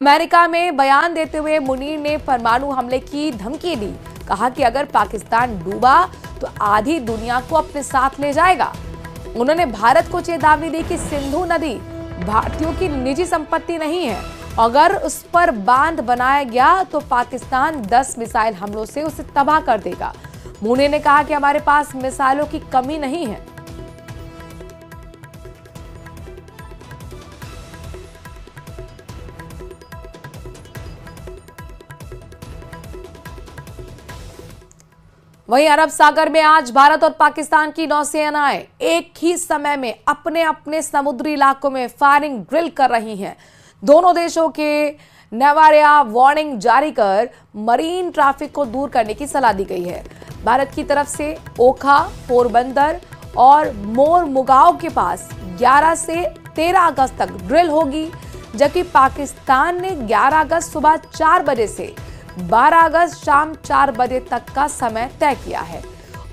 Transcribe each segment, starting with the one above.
America में बयान देते हुए मुनीर ने परमाणु हमले की धमकी दी। कहा कि अगर पाकिस्तान डूबा तो आधी दुनिया को अपने साथ ले जाएगा। उन्होंने भारत को चेतावनी दी कि सिंधु नदी भारतीयों की निजी संपत्ति नहीं है। अगर उस पर बांध बनाया गया तो पाकिस्तान 10 मिसाइल हमलों से उसे तबाह कर देगा। मुनीर ने कहा कि हमारे पास मिसाइलों की कमी नहीं है। वहीं अरब सागर में आज भारत और पाकिस्तान की नौसेनाएं एक ही समय में अपने अपने समुद्री इलाकों में फायरिंग ड्रिल कर रही हैं। दोनों देशों के नेवारिया वार्निंग जारी कर मरीन ट्रैफिक को दूर करने की सलाह दी गई है। भारत की तरफ से ओखा, पोरबंदर और मोर मुगाओ के पास 11 से 13 अगस्त तक ड्रिल होगी, जबकि पाकिस्तान ने 11 अगस्त सुबह 4 बजे से 12 अगस्त शाम 4 बजे तक का समय तय किया है।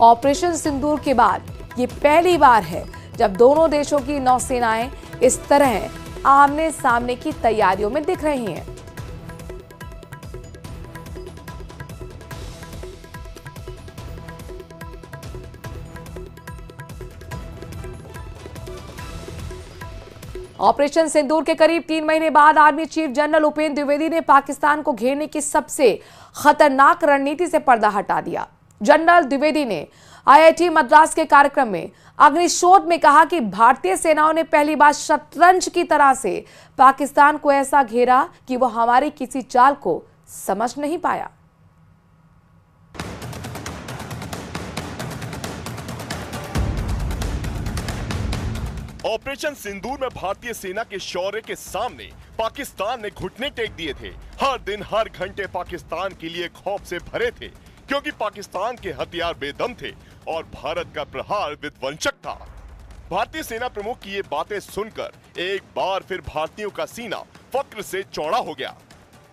ऑपरेशन सिंदूर के बाद ये पहली बार है जब दोनों देशों की नौसेनाएं इस तरह आमने सामने की तैयारियों में दिख रही हैं। ऑपरेशन सिंदूर के करीब 3 महीने बाद army chief general Upendra Dwivedi ने पाकिस्तान को घेरने की सबसे खतरनाक रणनीति से पर्दा हटा दिया। जनरल द्विवेदी ने आईआईटी मद्रास के कार्यक्रम में अग्निशोध में कहा कि भारतीय सेनाओं ने पहली बार शतरंज की तरह से पाकिस्तान को ऐसा घेरा कि वह हमारी किसी चाल को समझ नहीं पाया। ऑपरेशन सिंदूर में भारतीय सेना के शौर्य के सामने पाकिस्तान ने घुटने टेक दिए थे। हर दिन हर घंटे पाकिस्तान के लिए खौफ से भरे थे, क्योंकि पाकिस्तान के हथियार बेदम थे और भारत का प्रहार विध्वंसक था। भारतीय सेना प्रमुख की ये बातें सुनकर एक बार फिर भारतीयों का सीना फक्र से चौड़ा हो गया।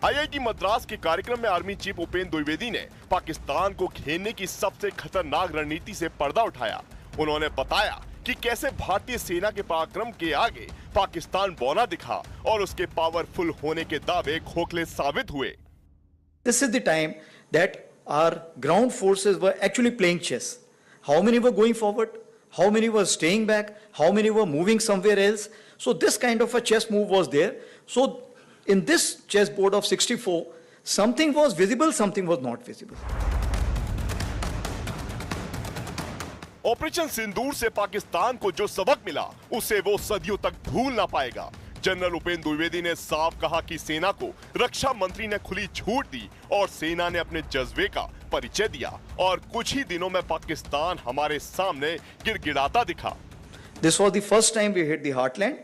आईआईटी मद्रास के कार्यक्रम में आर्मी चीफ उपेंद्र द्विवेदी ने पाकिस्तान को घेरने की सबसे खतरनाक रणनीति से पर्दा उठाया। उन्होंने बताया कि कैसे भारतीय सेना के पराक्रम के आगे पाकिस्तान बौना दिखा और उसके पावरफुल होने के दावे खोखले साबित हुए। This is the time that our ground forces were actually playing chess. How many were going forward? How many were staying back? How many were moving somewhere else? So this kind of a chess move was there. So in this chessboard of 64, something was visible, something was not visible. Operation Sindoor से पाकिस्तान को जो सबक मिला उसे वो सदियों तक भूल ना पाएगा। जनरल उपेंद्र द्विवेदी ने साफ कहा कि सेना को रक्षा मंत्री ने खुली छूट दी और सेना ने अपने जज्बे का परिचय दिया और कुछ ही दिनों में पाकिस्तान हमारे सामने गिड़गिड़ाता दिखा। This was the first time we hit the heartland,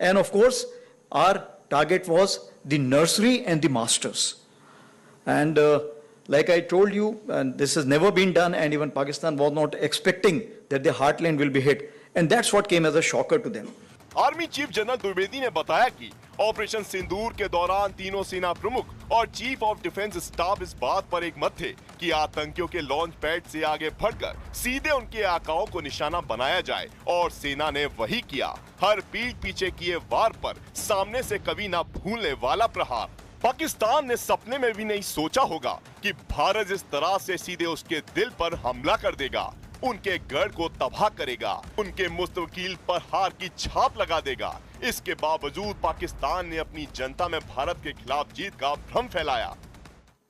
and of course our target was the nursery and the masters. And like I told you, and this has never been done, and even Pakistan was not expecting that the heartland will be hit, and that's what came as a shocker to them. Army chief general Dwivedi ने बताया कि operation सिंदूर के दौरान तीनों सेना प्रमुख और chief of defence staff इस बात पर एक मत थे कि आतंकियों के लॉन्च पैड से आगे बढ़कर सीधे उनके आकाओं को निशाना बनाया जाए, और सेना ने वही किया। हर पीठ पीछे किए वार पर सामने से कभी ना भूलने वाला प्रहार। पाकिस्तान ने सपने में भी नहीं सोचा होगा कि भारत इस तरह से सीधे उसके दिल पर हमला कर देगा, उनके गढ़ को तबाह करेगा, उनके मुस्तकिल पर हार की छाप लगा देगा। इसके बावजूद पाकिस्तान ने अपनी जनता में भारत के खिलाफ जीत का भ्रम फैलाया।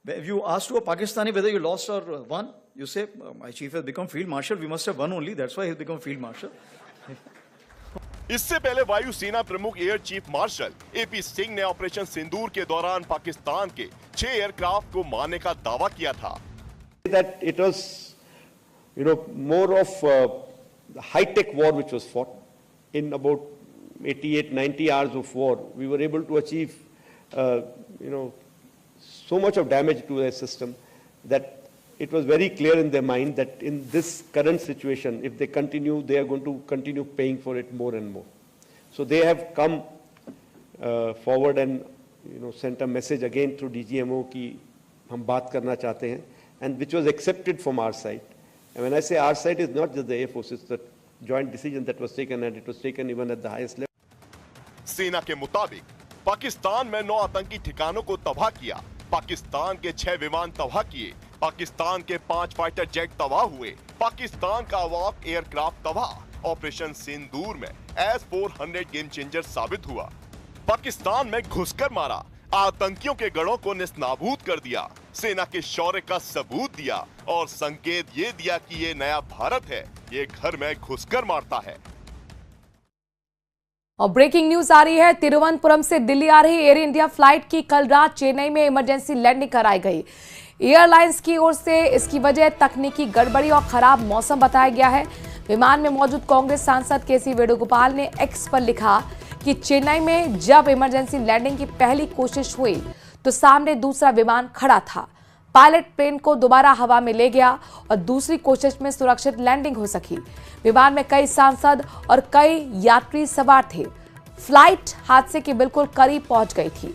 If you ask to a Pakistani whether you lost or won, you say, my chief has become field marshal, we must have won only, that's why he has become field marshal. इससे पहले वायुसेना प्रमुख air chief marshal AP Singh ने operation सिंदूर के दौरान पाकिस्तान के 6 aircraft को मारने का दावा किया था। That it was, more of high-tech war which was fought. In about 88-90 hours of war, we were able to achieve, so much of damage to their system that it was very clear in their mind that in this current situation, if they continue, they are going to continue paying for it more and more. So they have come forward and sent a message again through DGMO कि हम बात करना चाहते हैं, and which was accepted from our side. And when I say our side, is not just the Air Force, it's the joint decision that was taken, and it was taken even at the highest level. सेना के मुताबिक पाकिस्तान में 9 आतंकी ठिकानों को तबाह किया, पाकिस्तान के 6 विमान तबाह किए, पाकिस्तान के 5 फाइटर जेट तबाह हुए, पाकिस्तान का अवाक एयरक्राफ्ट तबाह। ऑपरेशन सिंदूर में S-400 गेम चेंजर साबित हुआ। पाकिस्तान में घुसकर मारा, आतंकियों के गढ़ों को नेस्तनाबूद कर दिया, सेना के शौर्य का सबूत दिया और संकेत ये दिया कि ये नया भारत है, ये घर में घुसकर मारता है। और ब्रेकिंग न्यूज आ रही है, तिरुवनंतपुरम से दिल्ली आ रही एयर इंडिया फ्लाइट की कल रात चेन्नई में इमरजेंसी लैंडिंग कराई गई। एयरलाइंस की ओर से इसकी वजह तकनीकी गड़बड़ी और खराब मौसम बताया गया है। विमान में मौजूद कांग्रेस सांसद केसी वेणुगोपाल ने एक्स पर लिखा कि चेन्नई में जब इमरजेंसी लैंडिंग की पहली कोशिश हुई तो सामने दूसरा विमान खड़ा था। पायलट प्लेन को दोबारा हवा में ले गया और दूसरी कोशिश में सुरक्षित लैंडिंग हो सकी। विमान में कई सांसद और कई यात्री सवार थे। फ्लाइट हादसे के बिल्कुल करीब पहुंच गई थी।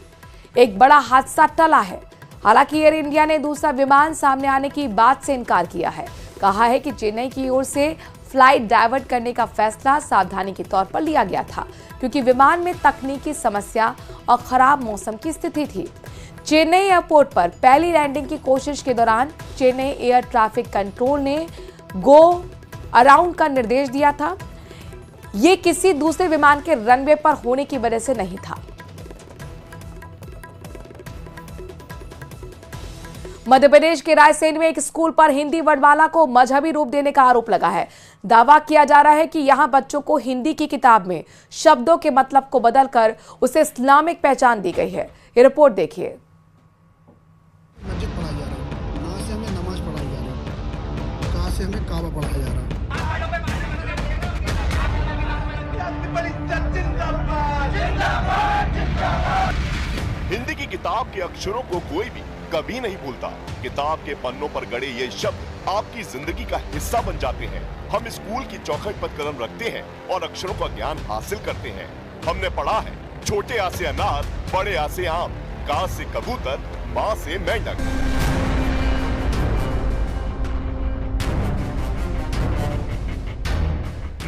एक बड़ा हादसा टला है। हालांकि एयर इंडिया ने दूसरा विमान सामने आने की बात से इनकार किया है। कहा है कि चेन्नई की ओर से फ्लाइट डाइवर्ट करने का फैसला सावधानी के तौर पर लिया गया था, क्योंकि विमान में तकनीकी समस्या और खराब मौसम की स्थिति थी। चेन्नई एयरपोर्ट पर पहली लैंडिंग की कोशिश के दौरान चेन्नई एयर ट्रैफिक कंट्रोल ने गो अराउंड का निर्देश दिया था। ये किसी दूसरे विमान के रनवे पर होने की वजह से नहीं था। मध्य प्रदेश के रायसेन में एक स्कूल पर हिंदी वर्णमाला को मजहबी रूप देने का आरोप लगा है। दावा किया जा रहा है कि यहां बच्चों को हिंदी की किताब में शब्दों के मतलब को बदलकर उसे इस्लामिक पहचान दी गई है। ये रिपोर्ट देखिए। मस्जिद पढ़ाई जा रहा है, यहाँ से हमें नमाज पढ़ाई जा रही है, कहाँ से हमें काबा पढ़ाया जा रहा है। हिंदी की किताब के अक्षरों को कोई भी कभी नहीं भूलता। किताब के पन्नों पर गड़े ये शब्द आपकी जिंदगी का हिस्सा बन जाते हैं। हम स्कूल की चौखट पर कदम रखते हैं और अक्षरों का ज्ञान हासिल करते हैं। हमने पढ़ा है छोटे आ से अनार, बड़े आ से आम, का से कबूतर, माँ से मेंढक।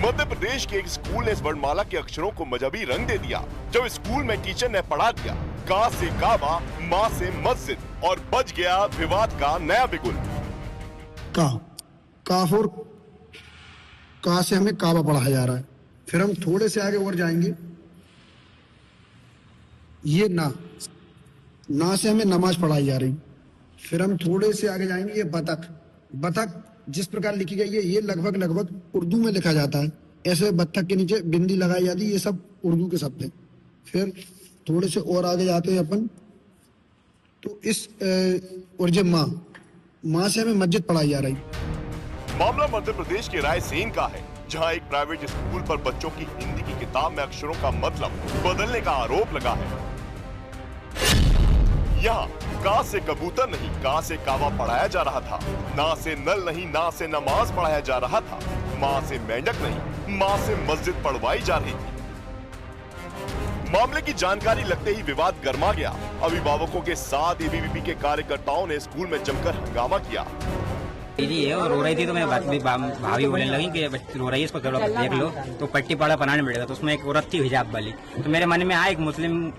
मध्य प्रदेश के एक स्कूल ने इस वर्णमाला के अक्षरों को मजहबी रंग दे दिया। जब स्कूल में टीचर ने पढ़ा दिया का से काबा, माँ से मस्जिद और बच गया विवाद का नया बिगुल। काफ और का से हमें काबा पढ़ाया जा रहा है। फिर हम थोड़े से आगे और जाएंगे, ये ना से हमें नमाज पढ़ाई जा रही। फिर हम थोड़े से आगे जाएंगे, ये बतख जिस प्रकार लिखी गई है ये लगभग उर्दू में लिखा जाता है। ऐसे बत्तख के नीचे बिंदी लगाई जाती है। ये सब उर्दू के शब्द हैं। फिर थोड़े से और आगे जाते हैं अपन, तो इस और जब माँ से हमें मस्जिद पढ़ाई जा रही। मामला मध्य प्रदेश के रायसेन का है, जहां एक प्राइवेट स्कूल पर बच्चों की हिंदी की किताब में अक्षरों का मतलब बदलने का आरोप लगा है। यहाँ का से कबूतर नहीं, का से कावा पढ़ाया जा रहा था। ना से नल नहीं, ना से नमाज पढ़ाया जा रहा था। माँ से मेंढक नहीं, माँ से मस्जिद पढ़वाई जा रही थी। मामले की जानकारी लगते ही विवाद गर्मा गया। अभिभावकों के साथ एबीवीपी के कार्यकर्ताओं ने स्कूल में जमकर हंगामा किया। है और रो रही थी तो मैं भाभी बोलने लगी कि बच्ची रो रही है, इसको थोड़ा देख लो। तो पट्टी पाड़ा बनाने मिलेगा, तो उसमें एक औरत थी हिजाब वाली। तो मेरे मन में आया एक मुस्लिम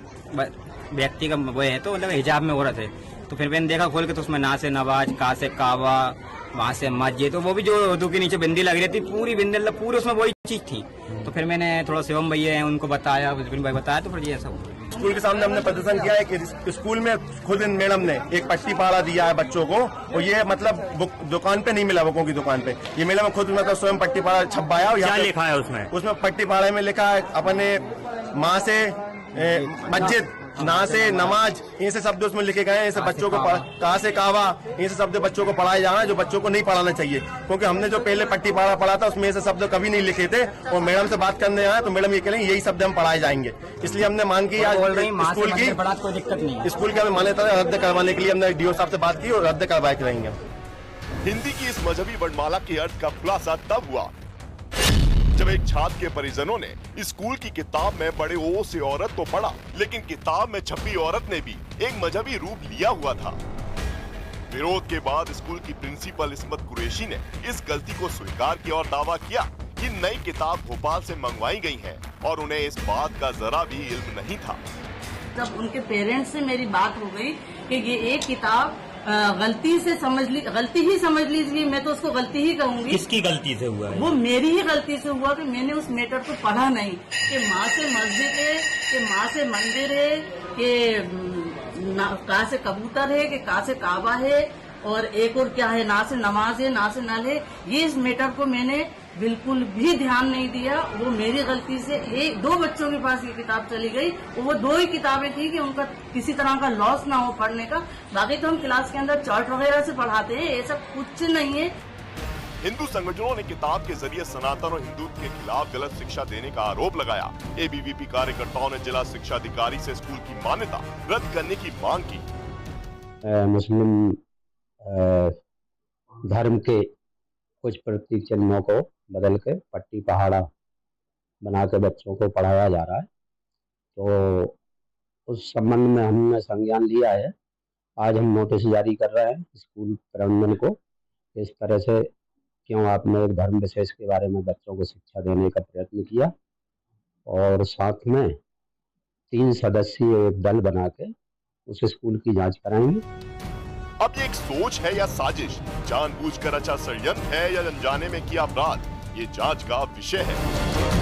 व्यक्ति का वो है, तो मतलब हिजाब में औरत है। तो फिर मैंने देखा खोल के, तो उसमें ना से नवाज, का से कावा, वहाँ से मस्जिद, तो वो भी जो उर्दू के नीचे बिंदी लग रही थी, पूरी बिंदी पूरी उसमें वही चीज थी। तो फिर मैंने थोड़ा शिवम भैया है उनको बताया, भाई बताया, तो फिर ये सब स्कूल के सामने हमने प्रदर्शन किया है कि स्कूल में खुद मैडम ने एक पट्टी पाड़ा दिया है बच्चों को, और ये मतलब दुकान पे नहीं मिला, बुकों की दुकान पे। ये मैडम खुद मतलब स्वयं पट्टी पाड़ा छपवाया। और क्या लिखा है उसमें पट्टी पाड़े में लिखा है अपने माँ से मस्जिद, ना से नमाज, ऐसे शब्द उसमें लिखे गए हैं। ऐसे बच्चों को कहा से कावा, ऐसे शब्द बच्चों को पढ़ाए जाना जो बच्चों को नहीं पढ़ाना चाहिए। क्योंकि हमने जो पहले पट्टी पाड़ा पढ़ा था उसमें ऐसे शब्द कभी नहीं लिखे थे, और मैडम से बात करने आए तो मैडम ये कह रही यही शब्द हम पढ़ाए जाएंगे। इसलिए हमने मांग की आज स्कूल की कोई दिक्कत नहीं, स्कूल की हमें मान्यता रद्द करवाने के लिए हमने डीओ साहब से बात की और रद्द करवा के रहेंगे। हिंदी की इस मजहबी वर्णमाला के अर्थ का खुलासा तब हुआ जब एक छात्र के परिजनों ने स्कूल की किताब में बड़े ओ से औरत तो पढ़ा, लेकिन किताब में छपी औरत ने भी एक मजहबी रूप लिया हुआ था। विरोध के बाद स्कूल की प्रिंसिपल इस्मत कुरैशी ने इस गलती को स्वीकार किया और दावा किया कि नई किताब भोपाल से मंगवाई गई है और उन्हें इस बात का जरा भी इल्म नहीं था। जब उनके पेरेंट्स से मेरी बात हो गई कि ये एक किताब गलती ही समझ लीजिए, मैं तो उसको गलती ही कहूंगी। किसकी गलती से हुआ है? वो मेरी ही गलती से हुआ कि मैंने उस मैटर को पढ़ा नहीं, कि माँ से मस्जिद है, कि माँ से मंदिर है, कि कहाँ से कबूतर है, कि कहाँ से काबा है, और एक और क्या है, ना से नमाज है, ना से नल है। ये इस मैटर को मैंने बिल्कुल भी ध्यान नहीं दिया। वो मेरी गलती से दो बच्चों के पास ये किताब चली गई। वो दो ही किताबें थी कि उनका किसी तरह का लॉस ना हो पढ़ने का। बाकी तो हम क्लास के अंदर चार्ट वगैरह से पढ़ाते हैं, ये सब कुछ नहीं है। हिंदू संगठनों ने किताब के जरिए सनातन और हिंदुत्व के खिलाफ गलत शिक्षा देने का आरोप लगाया। एबीवीपी कार्यकर्ताओं ने जिला शिक्षा अधिकारी से स्कूल की मान्यता रद्द करने की मांग की। मुस्लिम धर्म के कुछ प्रतीक चिन्हों को बदल के पट्टी पहाड़ा बना के बच्चों को पढ़ाया जा रहा है, तो उस संबंध में हमने संज्ञान लिया है। आज हम नोटिस जारी कर रहे हैं स्कूल प्रबंधन को, इस तरह से क्यों आपने एक धर्म विशेष के बारे में बच्चों को शिक्षा देने का प्रयत्न किया, और साथ में 3 सदस्यीय एक दल बना के उस स्कूल की जांच कराएंगे। अब ये एक सोच है या साजिश, जानबूझकर रचा षड्यंत्र है या अनजाने में किया अपराध, ये जांच का विषय है।